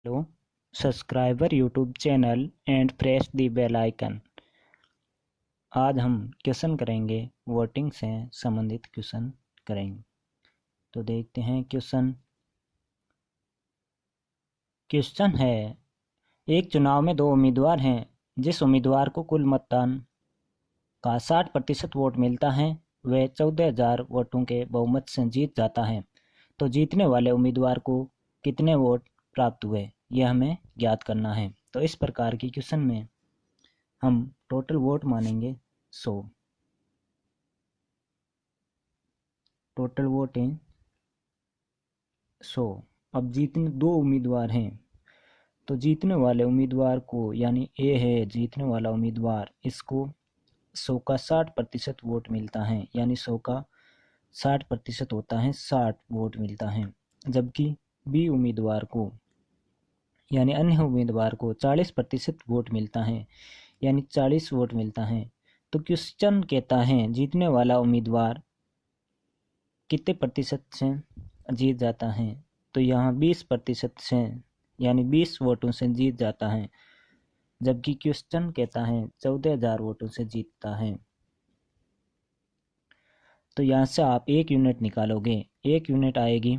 Hello, subscriber YouTube channel and press the bell icon. आज हम question करेंगे, voting से संबंधित क्वेश्चन करेंगे। तो देखते हैं क्वेश्चन है, एक चुनाव में दो उम्मीदवार हैं। जिस उम्मीदवार को कुल मतदान का 60% वोट मिलता है वह 14,000 वोटों के बहुमत से जीत जाता है। तो जीतने वाले उम्मीदवार को कितने वोट प्राप्त हुए, यह हमें ज्ञात करना है। तो इस प्रकार की क्वेश्चन में हम टोटल वोट मानेंगे 100। टोटल वोट है 100। अब जीतने दो उम्मीदवार हैं, तो जीतने वाले उम्मीदवार को, यानी ए है जीतने वाला उम्मीदवार, इसको 100 का 60% वोट मिलता है, यानी 100 का 60% होता है, 60 वोट मिलता है। जबकि बी उम्मीदवार को, यानी अन्य उम्मीदवार को 40% वोट मिलता है, यानी 40 वोट मिलता है। तो क्वेश्चन कहता है जीतने वाला उम्मीदवार कितने प्रतिशत से जीत जाता है। तो यहाँ 20% से, यानी 20 वोटों से जीत जाता है। जबकि क्वेश्चन कहता है 14,000 वोटों से जीतता है। तो यहाँ से आप एक यूनिट निकालोगे, एक यूनिट आएगी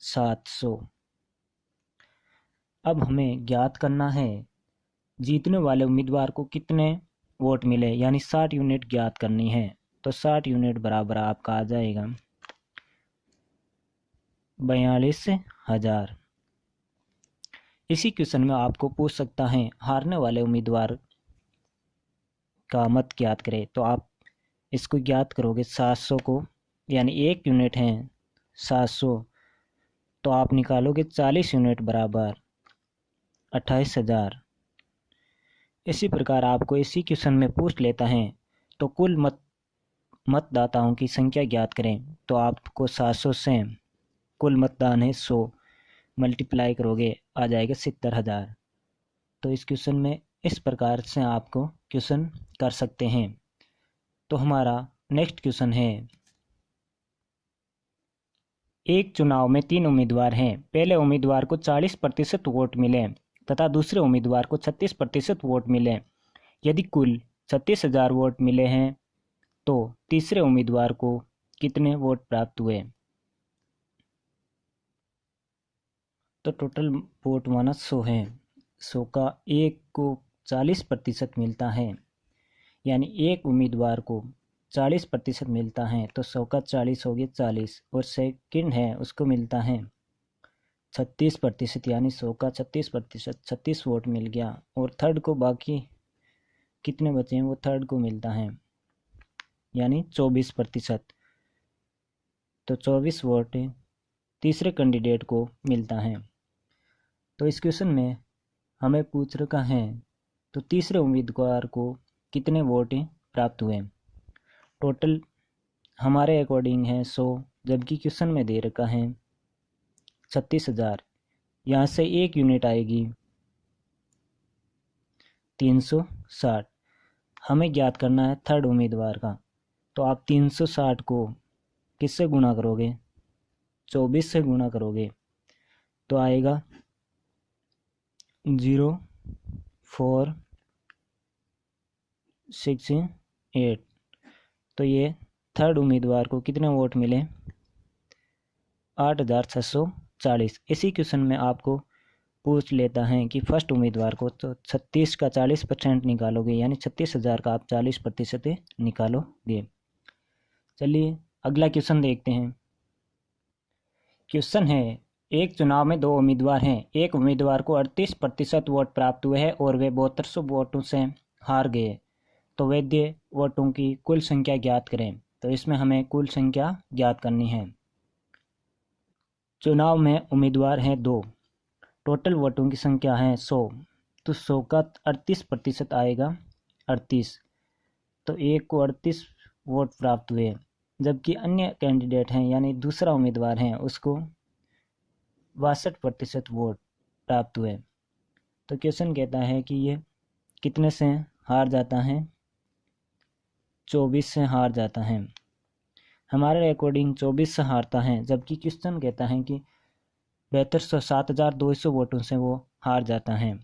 700। अब हमें ज्ञात करना है जीतने वाले उम्मीदवार को कितने वोट मिले, यानी 60 यूनिट ज्ञात करनी है। तो 60 यूनिट बराबर आपका आ जाएगा 42,000। इसी क्वेश्चन में आपको पूछ सकता है हारने वाले उम्मीदवार का मत ज्ञात करें। तो आप इसको ज्ञात करोगे 700 को, यानी एक यूनिट है 700, तो आप निकालोगे 40 यूनिट बराबर 28,000। इसी प्रकार आपको इसी क्वेश्चन में पूछ लेता है तो कुल मतदाताओं की संख्या ज्ञात करें। तो आपको 700 से कुल मतदान है 100 मल्टीप्लाई करोगे, आ जाएगा 70,000। तो इस क्वेश्चन में इस प्रकार से आपको क्वेश्चन कर सकते हैं। तो हमारा नेक्स्ट क्वेश्चन है, एक चुनाव में 3 उम्मीदवार हैं। पहले उम्मीदवार को 40% वोट मिले तथा दूसरे उम्मीदवार को 36% वोट मिले। यदि कुल 36,000 वोट मिले हैं तो तीसरे उम्मीदवार को कितने वोट प्राप्त हुए। तो टोटल वोट माना 100 है। 100 का एक को 40% मिलता है, यानी एक उम्मीदवार को 40% मिलता है। तो 100 का 40 हो गया 40, और सेकंड है उसको मिलता है 36%, यानी 100 का 36%, 36 वोट मिल गया। और थर्ड को बाकी कितने बचे हैं वो थर्ड को मिलता है, यानी 24%। तो 24 वोट तीसरे कैंडिडेट को मिलता है। तो इस क्वेश्चन में हमें पूछ रखा है तो तीसरे उम्मीदवार को कितने वोट प्राप्त हुए। टोटल हमारे अकॉर्डिंग है 100, जबकि क्वेश्चन में दे रखा है 36,000। यहाँ से एक यूनिट आएगी 360। हमें ज्ञात करना है थर्ड उम्मीदवार का। तो आप 360 को किससे गुणा करोगे, 24 से गुणा करोगे, तो आएगा 0,468। तो ये थर्ड उम्मीदवार को कितने वोट मिले, 8,640। इसी क्वेश्चन में आपको पूछ लेता है कि फर्स्ट उम्मीदवार को, तो 36 का 40% निकालोगे, यानी 36,000 का आप 40% निकालोगे। चलिए अगला क्वेश्चन देखते हैं। क्वेश्चन है, एक चुनाव में दो उम्मीदवार हैं। एक उम्मीदवार को 38% वोट प्राप्त हुए हैं और वे 7200 वोटों से हार गए। तो वैध वोटों की कुल संख्या ज्ञात करें। तो इसमें हमें कुल संख्या ज्ञात करनी है। चुनाव में उम्मीदवार हैं दो, टोटल वोटों की संख्या है 100। तो 100 का 38% आएगा 38। तो एक को 38 वोट प्राप्त हुए, जबकि अन्य कैंडिडेट हैं, यानी दूसरा उम्मीदवार है, उसको 62% वोट प्राप्त हुए। तो क्वेश्चन कहता है कि ये कितने से हार जाता है, 24 से हार जाता है। हमारे अकॉर्डिंग 24 से हारता है, जबकि क्वेश्चन कहता है कि 7,200 वोटों से वो हार जाता है।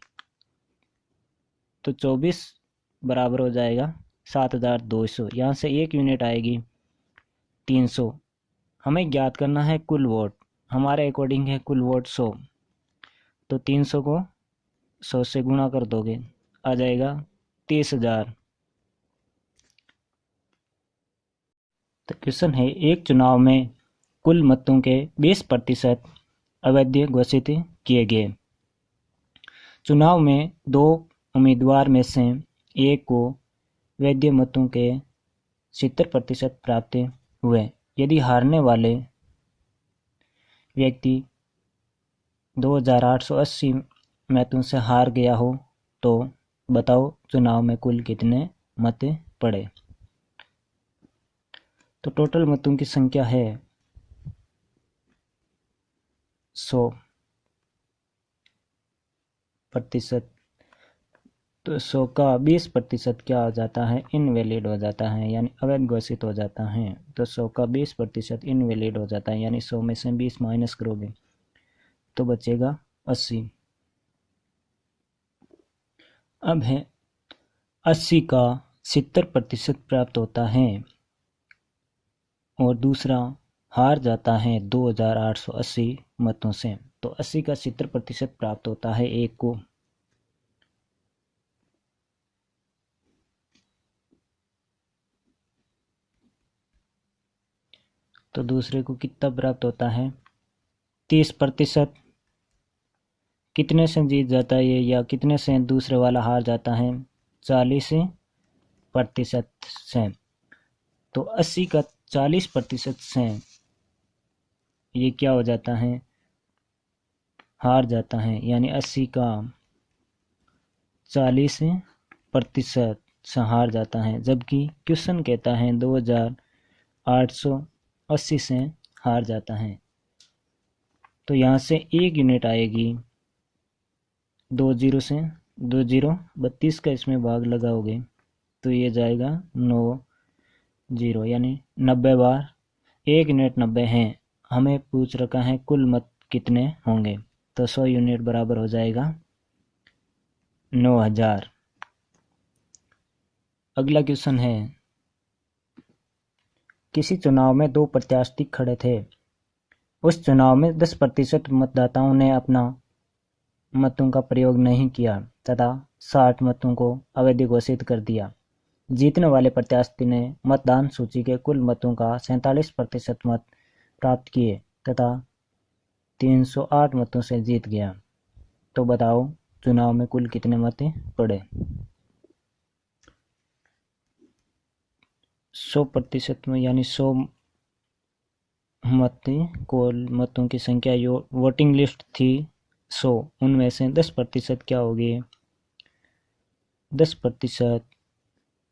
तो 24 बराबर हो जाएगा 7,200, यहाँ से 1 यूनिट आएगी 300। हमें ज्ञात करना है कुल वोट, हमारे अकॉर्डिंग है कुल वोट 100, तो 300 को 100 से गुणा कर दोगे, आ जाएगा 30,000। तो क्वेश्चन है, एक चुनाव में कुल मतों के 20% अवैध घोषित किए गए। चुनाव में 2 उम्मीदवार में से एक को वैध मतों के 70% प्राप्त हुए। यदि हारने वाले व्यक्ति 2,880 मतों से हार गया हो तो बताओ चुनाव में कुल कितने मत पड़े। तो टोटल मतों की संख्या है 100%। तो 100 का 20% क्या हो जाता है, इनवैलिड हो जाता है, यानी अवैध घोषित हो जाता है। तो 100 का 20% इनवैलिड हो जाता है, यानी 100 में से 20 माइनस करोगे तो बचेगा 80। अब है 80 का 70% प्राप्त होता है और दूसरा हार जाता है 2,880 मतों से। तो 80 का 70% प्राप्त होता है एक को। तो दूसरे को कितना प्राप्त होता है, 30%। कितने से जीत जाता है ये, या कितने से दूसरे वाला हार जाता है, 40% से। तो 80 का 40% से ये क्या हो जाता है, हार जाता है, यानी 80 का 40% से हार जाता है। जबकि क्वेश्चन कहता है 2,880 से हार जाता है। तो यहाँ से 1 यूनिट आएगी 2 जीरो से, 2 जीरो 32 का इसमें भाग लगाओगे तो ये जाएगा 9 जीरो, यानी 90 बार 1 यूनिट 90 है। हमें पूछ रखा है कुल मत कितने होंगे, तो 100 यूनिट बराबर हो जाएगा 9,000। अगला क्वेश्चन है, किसी चुनाव में 2 प्रत्याशी खड़े थे। उस चुनाव में 10% मतदाताओं ने अपना मतों का प्रयोग नहीं किया तथा 60 मतों को अवैध घोषित कर दिया। जीतने वाले प्रत्याशी ने मतदान सूची के कुल मतों का 47% मत प्राप्त किए तथा 308 मतों से जीत गया। तो बताओ चुनाव में कुल कितने मत पड़े। 100% में, यानी 100 मत कुल मतों की संख्या वोटिंग लिस्ट थी 100, उनमें से 10% क्या होगी, 10%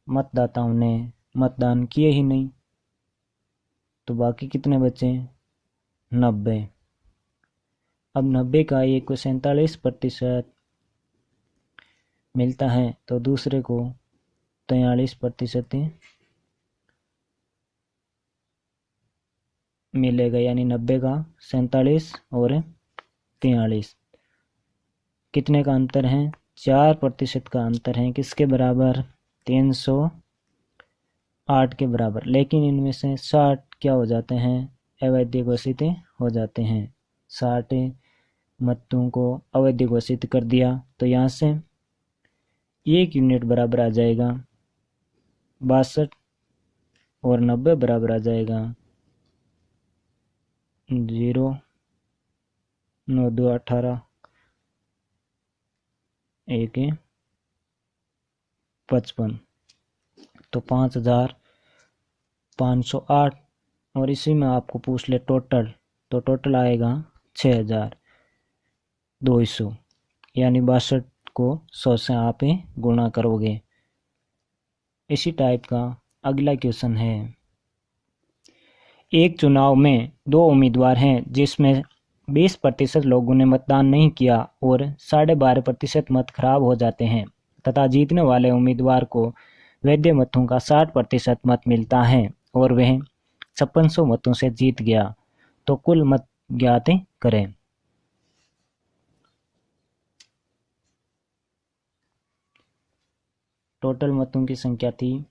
मतदाताओं ने मतदान किए ही नहीं, तो बाकी कितने बचे, 90। अब 90 का एक को 47% मिलता है तो दूसरे को 43% मिलेगा, यानी 90 का 47 और 43 कितने का अंतर है, 4% का अंतर है। किसके बराबर, 308 के बराबर। लेकिन इनमें से 60 क्या हो जाते हैं, अवैध घोषित हो जाते हैं। 60 मतों को अवैध घोषित कर दिया तो यहाँ से 1 यूनिट बराबर आ जाएगा 62 और 90 बराबर आ जाएगा 0, 9, 2, 18, 1, 55। तो 5,508 और इसी में आपको पूछ ले टोटल, तो टोटल आएगा 6,200, यानी 62 को 100 से आप गुणा करोगे। इसी टाइप का अगला क्वेश्चन है, एक चुनाव में 2 उम्मीदवार हैं जिसमें 20% लोगों ने मतदान नहीं किया और 12.5% मत खराब हो जाते हैं तथा जीतने वाले उम्मीदवार को वैध मतों का 60% मत मिलता है और वह 5600 मतों से जीत गया। तो कुल मत ज्ञात करें। टोटल मतों की संख्या थी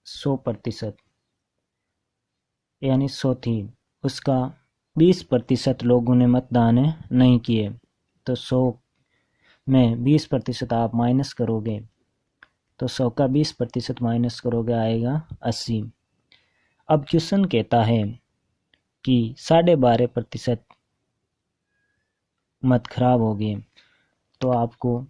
100%, यानी 100 थी, उसका 20% लोगों ने मतदान नहीं किए। तो 100 में 20% आप माइनस करोगे तो 100 का 20% माइनस करोगे आएगा 80। अब क्वेश्चन कहता है कि 12.5% मत खराब हो गए, तो आपको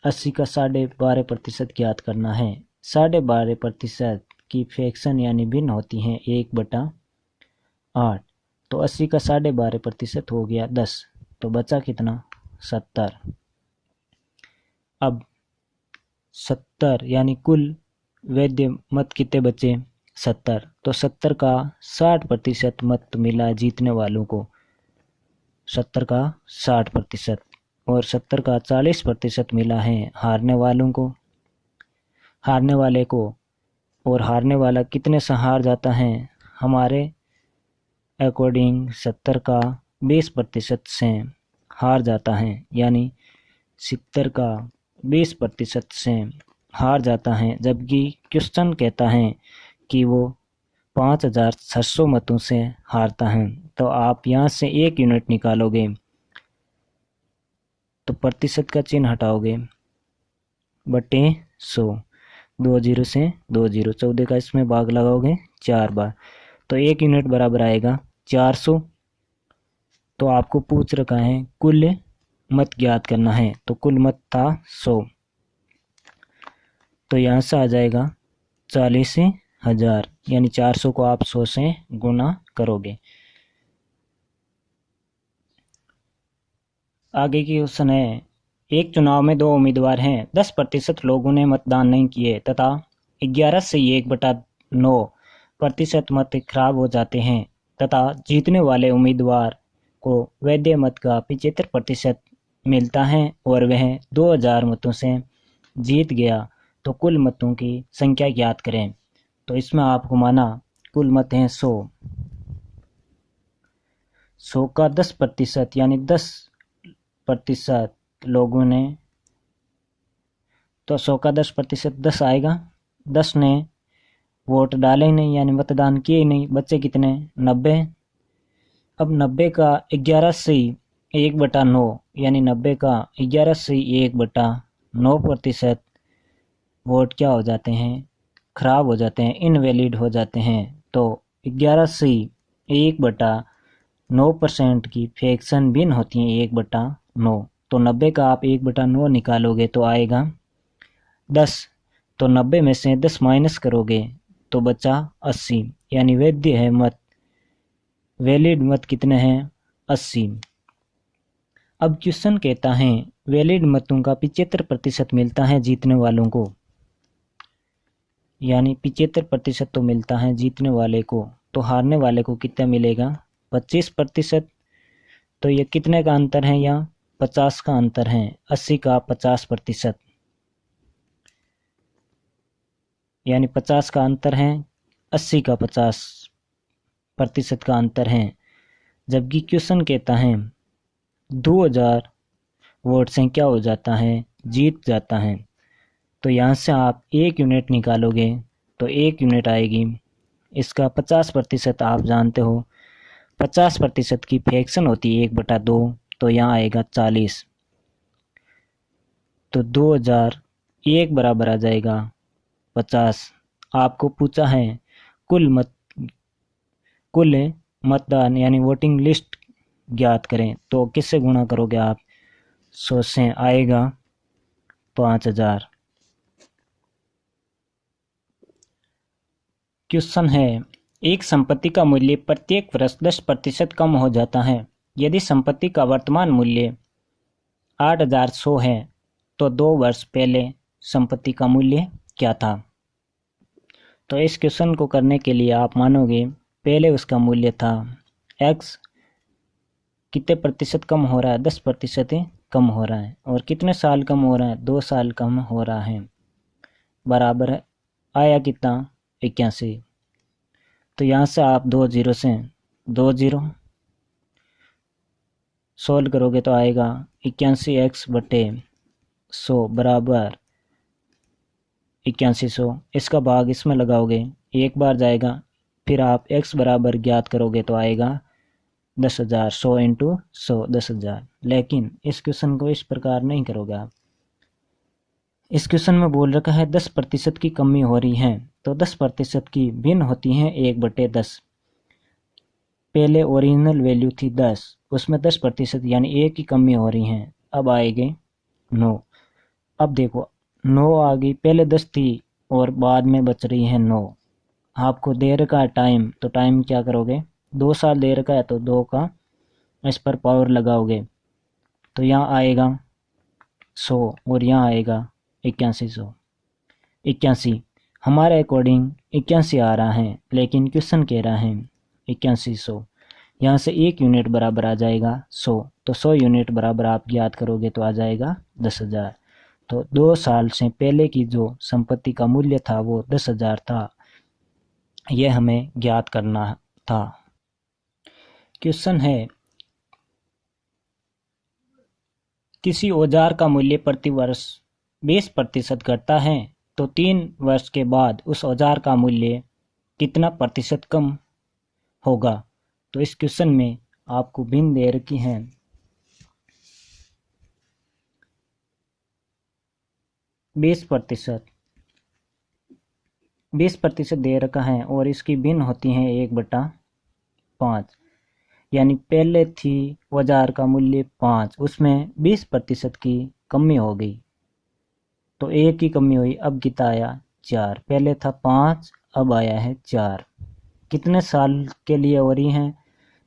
80 का 12.5% ज्ञात करना है। 12.5% की फ्रैक्शन यानी भिन्न होती हैं 1/8। तो 80 का 12.5% हो गया 10, तो बचा कितना 70। अब 70 यानी कुल वैध मत कितने बचे 70, तो 70 का 60% मत मिला जीतने वालों को, 70 का 60%, और 70 का 40% मिला है हारने वालों को, हारने वाले को। और हारने वाला कितने से हार जाता है, हमारे अकॉर्डिंग 70 का 20% से हार जाता है, यानी 70 का 20% से हार जाता है। जबकि क्वेश्चन कहता है कि वो 5600 मतों से हारता है। तो आप यहाँ से 1 यूनिट निकालोगे तो प्रतिशत का चिन्ह हटाओगे, बटे 100, 2 जीरो से 2 जीरो, 14 का इसमें भाग लगाओगे 4 बार, तो 1 यूनिट बराबर आएगा 400। तो आपको पूछ रखा है कुल मत ज्ञात करना है, तो कुल मत था 100, तो यहाँ से आ जाएगा 40,000, यानी 400 को आप 100 से गुना करोगे। आगे की क्वेश्चन है, एक चुनाव में 2 उम्मीदवार हैं, 10% लोगों ने मतदान नहीं किए तथा 11 से 1/9% मत खराब हो जाते हैं तथा जीतने वाले उम्मीदवार को वैध मत का 75% मिलता है और वह 2000 मतों से जीत गया, तो कुल मतों की संख्या ज्ञात करें। तो इसमें आपको माना कुल मत हैं 100, 100 का 10% यानी 10% लोगों ने, तो 100 का 10% 10 आएगा, 10 ने वोट डाले ही नहीं यानी मतदान किए ही नहीं, बच्चे कितने 90। अब 90 का 11 से 1/9 यानी 90 का 11 से 1/9% वोट क्या हो जाते हैं, खराब हो जाते हैं, इनवैलिड हो जाते हैं। तो 11 से 1/9% की फ्रैक्शन भिन्न होती हैं 1/9, तो 90 का आप 1/9 निकालोगे तो आएगा 10, तो 90 में से 10 माइनस करोगे तो बचा 80, यानी वैध है मत, वैलिड मत कितने हैं 80। अब क्वेश्चन कहता है वैलिड मतों का 75% मिलता है जीतने वालों को, यानी 75% तो मिलता है जीतने वाले को, तो हारने वाले को कितना मिलेगा 25%। तो ये कितने का अंतर है, यहाँ 50 का अंतर है, 80 का 50%, यानी 50 का अंतर है, 80 का 50% का अंतर है। जबकि क्वेश्चन कहता है 2000 वोट से क्या हो जाता है, जीत जाता है। तो यहाँ से आप 1 यूनिट निकालोगे तो 1 यूनिट आएगी, इसका 50% आप जानते हो, 50% की फ्रैक्शन होती है 1/2, तो यहाँ आएगा 40, तो 2000 1 बराबर आ जाएगा 50। आपको पूछा है कुल मतदान यानी वोटिंग लिस्ट ज्ञात करें, तो किससे गुणा करोगे आप, 100 से आएगा 5000। क्वेश्चन है, एक संपत्ति का मूल्य प्रत्येक वर्ष 10% कम हो जाता है। यदि संपत्ति का वर्तमान मूल्य 8100 है तो 2 वर्ष पहले संपत्ति का मूल्य क्या था। तो इस क्वेश्चन को करने के लिए आप मानोगे पहले उसका मूल्य था x, कितने प्रतिशत कम हो रहा है, 10% कम हो रहा है, और कितने साल कम हो रहा है, 2 साल कम हो रहा है, बराबर है आया कितना 81। तो यहाँ से आप 2 जीरो से 2 जीरो सोल्व करोगे तो आएगा 81x/100 100 बराबर 8100। इसका भाग इसमें लगाओगे, एक बार जाएगा, फिर आप x बराबर ज्ञात करोगे तो आएगा 10,000। 100 इंटू 100 10,000। लेकिन इस क्वेश्चन को इस प्रकार नहीं करोगे आप। इस क्वेश्चन में बोल रखा है 10% की कमी हो रही है, तो 10% की भिन्न होती हैं 1/10। पहले ओरिजिनल वैल्यू थी 10, उसमें 10% यानी 1 की कमी हो रही है। अब आएंगे 9। अब देखो 9 आ गई, पहले 10 थी और बाद में बच रही है 9। आपको दे रखा है टाइम, तो टाइम क्या करोगे, 2 साल दे रखा है तो 2 का इस पर पावर लगाओगे, तो यहाँ आएगा 100 और यहाँ आएगा 8100। 81 हमारे अकॉर्डिंग 81 आ रहा है, लेकिन क्वेश्चन कह रहा है 8100। यहाँ से 1 यूनिट बराबर आ जाएगा 100, तो 100 यूनिट बराबर आप ज्ञात करोगे तो आ जाएगा 10,000। तो 2 साल से पहले की जो संपत्ति का मूल्य था वो 10,000 था, यह हमें ज्ञात करना था। क्वेश्चन है किसी औजार का मूल्य प्रति वर्ष 20% घटता है, तो 3 वर्ष के बाद उस औजार का मूल्य कितना प्रतिशत कम होगा। तो इस क्वेश्चन में आपको भिन्न दे रखी है 20%। 20% दे रखा है और इसकी भिन्न होती है 1/5। यानी पहले थी औजार का मूल्य 5, उसमें 20% की कमी हो गई, तो 1 की कमी हुई, अब कितना आया 4। पहले था 5, अब आया है 4। कितने साल के लिए हो रही हैं,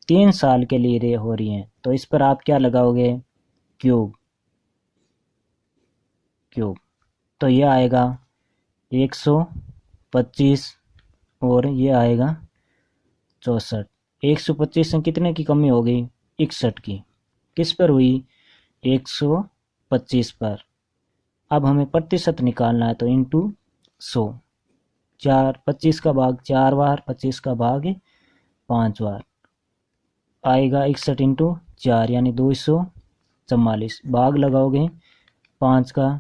3 साल के लिए हो रही हैं। तो इस पर आप क्या लगाओगे, क्यूब। तो ये आएगा 125 और ये आएगा 64। 125 में कितने की कमी हो गई, 61 की। किस पर हुई, 125 पर। अब हमें प्रतिशत निकालना है, तो इंटू 100। 25 का भाग 4 बार, 25 का भाग 5 बार, आएगा 61 इंटू 4 यानी 244। भाग लगाओगे 5 का,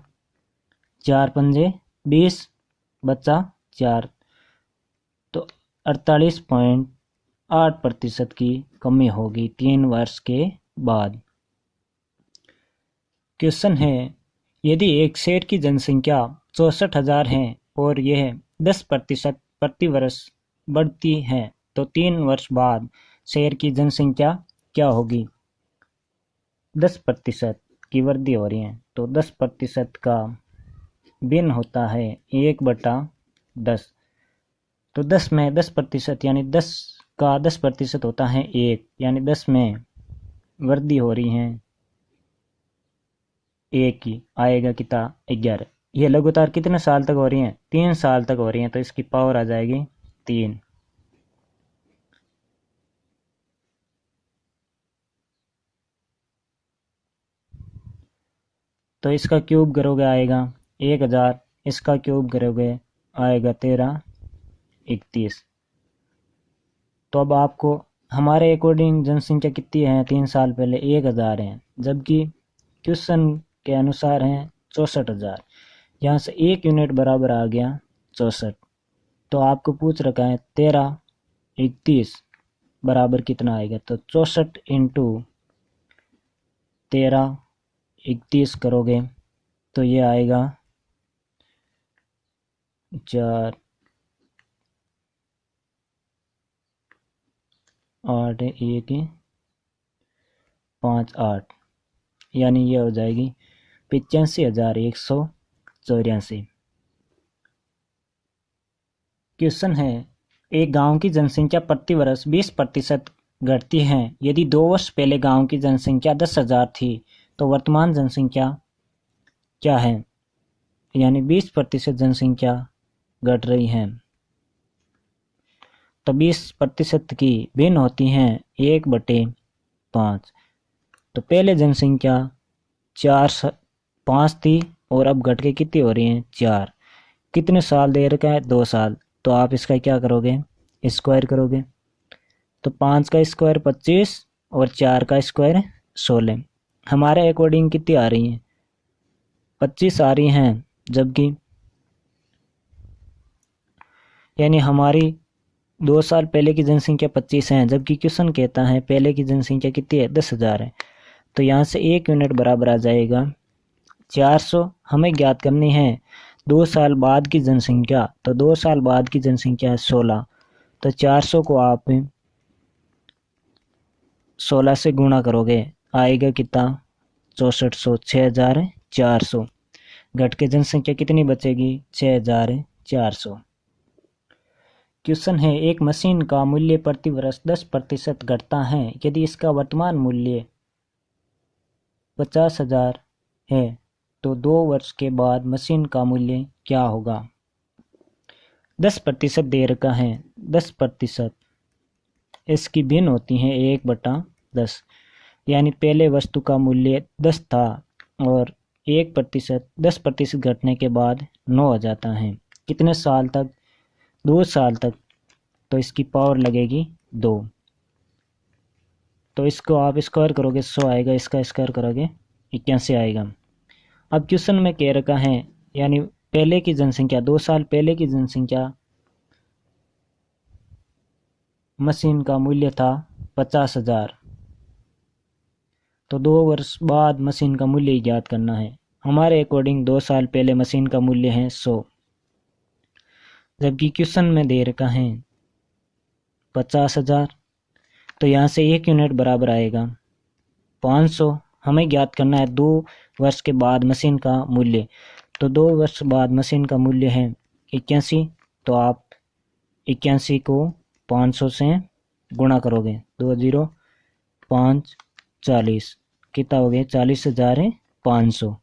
4 पंजे 20, बचा 4, तो 48.8% की कमी होगी 3 वर्ष के बाद। क्वेश्चन है यदि एक शहर की जनसंख्या 64,000 है और यह 10% प्रति वर्ष बढ़ती है, तो 3 वर्ष बाद शहर की जनसंख्या क्या होगी। 10% की वृद्धि हो रही है, तो 10% का भिन्न होता है 1/10। तो 10 में 10% यानी 10 का 10% होता है 1, यानी 10 में वृद्धि हो रही है 1 की, आएगा कितना 11। ये लगातार कितने साल तक हो रही हैं, 3 साल तक हो रही हैं, तो इसकी पावर आ जाएगी 3। तो इसका क्यूब करोगे आएगा 1000, इसका क्यूब करोगे आएगा 1331। तो अब आपको हमारे अकॉर्डिंग जनसंख्या कितनी है, 3 साल पहले 1000 है, जबकि क्वेश्चन के अनुसार है 64,000। यहाँ से 1 यूनिट बराबर आ गया 64। तो आपको पूछ रखा है 1331 बराबर कितना आएगा, तो 64 इंटू 1331 करोगे तो ये आएगा 4 8 1 5 8, यानी ये हो जाएगी 85,184। क्वेश्चन है एक गांव की जनसंख्या प्रति वर्ष 20% घटती है। यदि 2 वर्ष पहले गांव की जनसंख्या 10,000 थी, तो वर्तमान जनसंख्या क्या है, यानी 20% जनसंख्या घट रही है। तो 20% की भिन्न होती हैं 1/5। तो पहले जनसंख्या 5 थी और अब घट के कितनी हो रही है 4। कितने साल दे रखा है, 2 साल। तो आप इसका क्या करोगे, स्क्वायर करोगे, तो 5 का स्क्वायर 25 और 4 का स्क्वायर 16। हमारे अकॉर्डिंग कितनी आ रही है, 25 आ रही हैं, जबकि यानी हमारी 2 साल पहले की जनसंख्या 25 है, जबकि क्वेश्चन कहता है पहले की जनसंख्या कितनी है, 10,000 है। तो यहाँ से 1 यूनिट बराबर आ जाएगा 400। हमें ज्ञात करनी है 2 साल बाद की जनसंख्या, तो 2 साल बाद की जनसंख्या है 16। तो 400 को आप 16 से गुणा करोगे, आएगा कितना, 6400, 6400। घट के जनसंख्या कितनी बचेगी, 6400। क्वेश्चन है, एक मशीन का मूल्य प्रति वर्ष 10% घटता है, यदि इसका वर्तमान मूल्य 50,000 है तो 2 वर्ष के बाद मशीन का मूल्य क्या होगा। 10% दे रखा है, 10% इसकी भिन्न होती हैं 1/10, यानी पहले वस्तु का मूल्य 10 था और 1%, 10% घटने के बाद 9 हो जाता है। कितने साल तक, 2 साल तक। तो इसकी पावर लगेगी 2। तो इसको आप स्क्वायर करोगे 100 आएगा, इसका स्क्वायर करोगे 81 आएगा। अब क्वेश्चन में कह रखा है, यानी पहले की जनसंख्या, 2 साल पहले की जनसंख्या मशीन का मूल्य था 50,000, तो 2 वर्ष बाद मशीन का मूल्य ज्ञात करना है। हमारे अकॉर्डिंग 2 साल पहले मशीन का मूल्य है 100, जबकि क्वेश्चन में दे रखा है 50,000। तो यहाँ से 1 यूनिट बराबर आएगा 500। हमें ज्ञात करना है 2 वर्ष के बाद मशीन का मूल्य, तो 2 वर्ष बाद मशीन का मूल्य है 81। तो आप 81 को 500 से गुणा करोगे, 2 0 5 40, कितना हो गया, 40,500।